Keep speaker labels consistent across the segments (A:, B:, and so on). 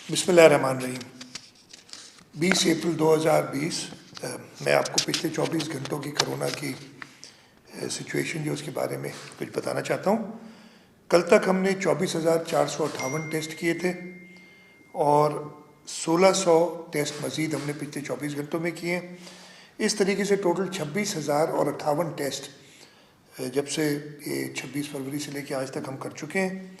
A: बिस्मिल्लाहिर्रहमानिर्रहीम। 20 अप्रैल 2020 मैं आपको पिछले 24 घंटों की कोरोना की सिचुएशन जो उसके बारे में कुछ बताना चाहता हूँ। कल तक हमने 24,458 टेस्ट किए थे और 1,600 टेस्ट मज़ीद हमने पिछले 24 घंटों में किए। इस तरीके से टोटल 26,058 टेस्ट जब से ये 26 फरवरी से लेकर आज तक हम कर चुके हैं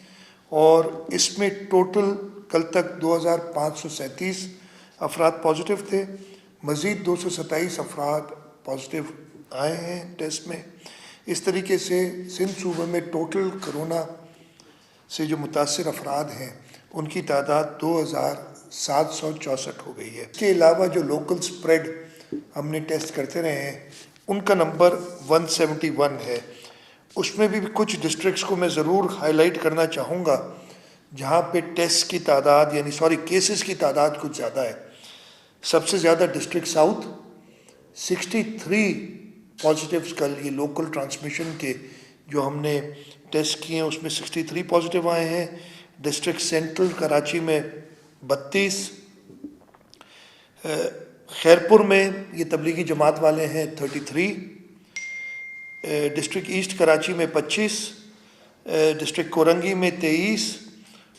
A: और इसमें टोटल कल तक 2,537 अफराद पॉजिटिव थे। मज़ीद 227 अफराद पॉजिटिव आए हैं टेस्ट में। इस तरीके से सिंध सूबे में टोटल कोरोना से जो मुतासिर अफराद हैं उनकी तादाद 2,764 हो गई है। इसके अलावा जो लोकल स्प्रेड हमने टेस्ट करते रहे हैं उनका नंबर 171 है। उसमें भी कुछ डिस्ट्रिक्ट्स को मैं ज़रूर हाईलाइट करना चाहूँगा जहाँ पे टेस्ट की तादाद केसेस की तादाद कुछ ज़्यादा है। सबसे ज़्यादा डिस्ट्रिक्ट साउथ 63 पॉजिटिव्स कल ये लोकल ट्रांसमिशन के जो हमने टेस्ट किए हैं उसमें 63 पॉजिटिव आए हैं। डिस्ट्रिक्ट सेंट्रल कराची में 32, खैरपुर में ये तबलीगी जमात वाले हैं 33, डिस्ट्रिक्ट ईस्ट कराची में 25, डिस्ट्रिक्ट कोरंगी में 23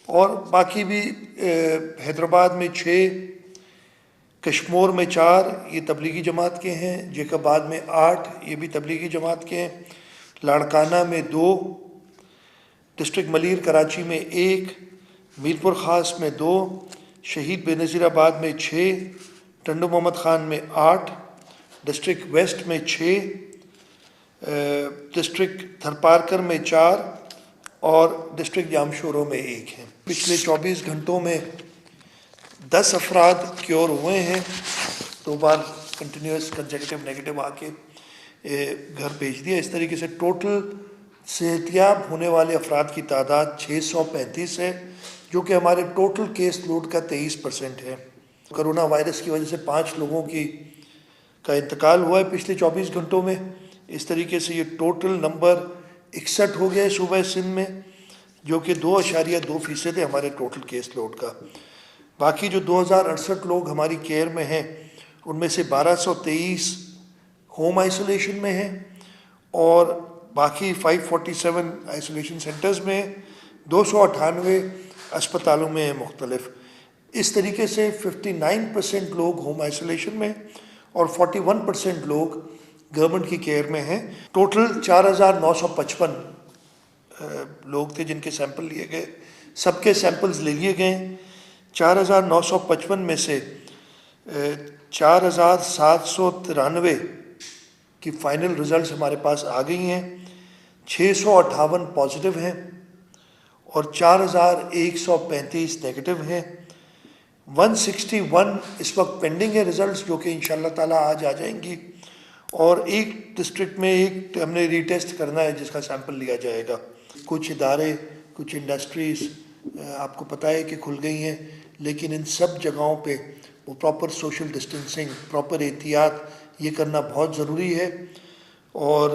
A: और बाकी भी हैदराबाद में 6, कश्मीर में 4 ये तबलीगी जमात के हैं, जेकाबाद में 8 ये भी तबलीगी जमात के हैं, लाड़काना में 2, डिस्ट्रिक्ट मलीर कराची में 1, मीरपुर ख़ास में 2, शहीद बेनज़ीराबाद में 6, टंडू मोहम्मद ख़ान में 8, डिस्ट्रिक्ट वेस्ट में 6, डिस्ट्रिक्ट थरपारकर में 4 और डिस्ट्रिक्ट जामशोरों में 1 है। पिछले 24 घंटों में 10 अफराद क्योर हुए हैं, 2 बार कंटिन्यूस कंसेक्यूटिव नेगेटिव आके घर भेज दिया। इस तरीके से टोटल सेहतियाब होने वाले अफराद की तादाद 635 है जो कि हमारे टोटल केस लोड का 23% है। कोरोना वायरस की वजह से 5 लोगों का इंतकाल हुआ है पिछले 24 घंटों में। इस तरीके से ये टोटल नंबर 61 हो गया है सूबा सिंध में जो कि 2.2% है हमारे टोटल केस लोड का। बाकी जो 2,068 लोग हमारी केयर में हैं उनमें से 1,223 होम आइसोलेशन में हैं और बाकी 547 आइसोलेशन सेंटर्स में हैं, 298 अस्पतालों में हैं मुख्तलिफ। इस तरीके से 59% लोग होम आइसोलेशन में और 41% लोग गवर्नमेंट की केयर में हैं। टोटल 4,955 लोग थे जिनके सैंपल लिए गए, सबके सैंपल्स ले लिए गए। 4,955 में से 4,793 की फ़ाइनल रिज़ल्ट हमारे पास आ गई हैं। 658 पॉजिटिव हैं और 4,135 नेगेटिव हैं। 161 इस वक्त पेंडिंग है रिज़ल्ट जो कि इंशाअल्लाह ताला आज आ जाएंगी और एक डिस्ट्रिक्ट में एक हमने रीटेस्ट करना है जिसका सैंपल लिया जाएगा। कुछ इदारे, कुछ इंडस्ट्रीज़ आपको पता है कि खुल गई हैं, लेकिन इन सब जगहों पे वो प्रॉपर सोशल डिस्टेंसिंग, प्रॉपर एहतियात ये करना बहुत ज़रूरी है। और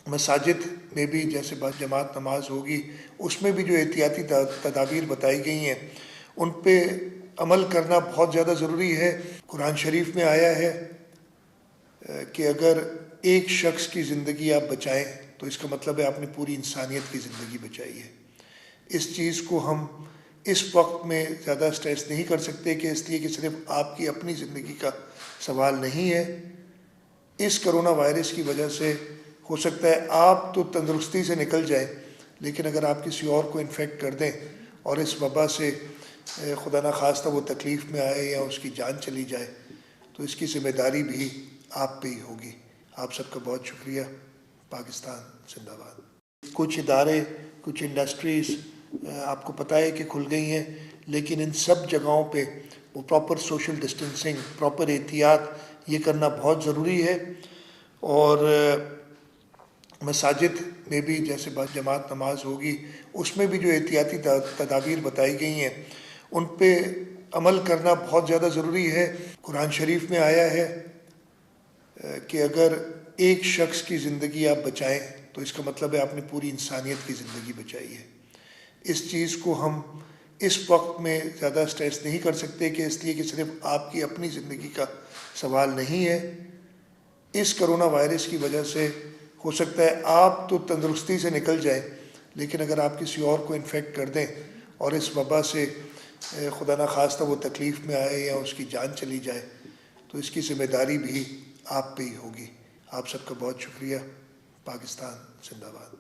A: मसाजिद में भी जैसे जमात नमाज होगी उसमें भी जो एहतियाती तदाबीर बताई गई हैं उन पे अमल करना बहुत ज़्यादा ज़रूरी है। कुरान शरीफ में आया है कि अगर एक शख्स की ज़िंदगी आप बचाएं तो इसका मतलब है आपने पूरी इंसानियत की ज़िंदगी बचाई है। इस चीज़ को हम इस वक्त में ज़्यादा स्ट्रेस नहीं कर सकते कि इसलिए कि सिर्फ आपकी अपनी ज़िंदगी का सवाल नहीं है। इस कोरोना वायरस की वजह से हो सकता है आप तो तंदुरुस्ती से निकल जाएं, लेकिन अगर आप किसी और को इन्फेक्ट कर दें और इस वबा से खुदा न खास्ता वो तकलीफ़ में आए या उसकी जान चली जाए तो इसकी ज़िम्मेदारी भी आप पे ही होगी। आप सबका बहुत शुक्रिया। पाकिस्तान जिंदाबाद। कुछ इदारे, कुछ इंडस्ट्रीज़ आपको पता है कि खुल गई हैं, लेकिन इन सब जगहों पे वो प्रॉपर सोशल डिस्टेंसिंग, प्रॉपर एहतियात ये करना बहुत ज़रूरी है। और मसाजिद में भी जैसे जमात नमाज होगी उसमें भी जो एहतियाती तदाबीर बताई गई हैं उन पे अमल करना बहुत ज़्यादा ज़रूरी है। कुरान शरीफ में आया है कि अगर एक शख्स की ज़िंदगी आप बचाएं तो इसका मतलब है आपने पूरी इंसानियत की ज़िंदगी बचाई है। इस चीज़ को हम اس وقت میں زیادہ سٹریس نہیں کر سکتے کہ اس لیے کہ صرف آپ کی اپنی زندگی کا سوال نہیں ہے. اس کرونا وائرس کی وجہ سے ہو سکتا ہے آپ تو تندرستی سے نکل جائیں، لیکن اگر آپ کسی اور کو انفیکٹ کر دیں اور اس وبا سے خدا نخواستہ وہ تکلیف میں آئے یا اس کی جان چلی جائے، تو اس کی ذمہ داری بھی آپ پہ ہی ہوگی. آپ سب کا بہت شکریہ. پاکستان زندہ باد.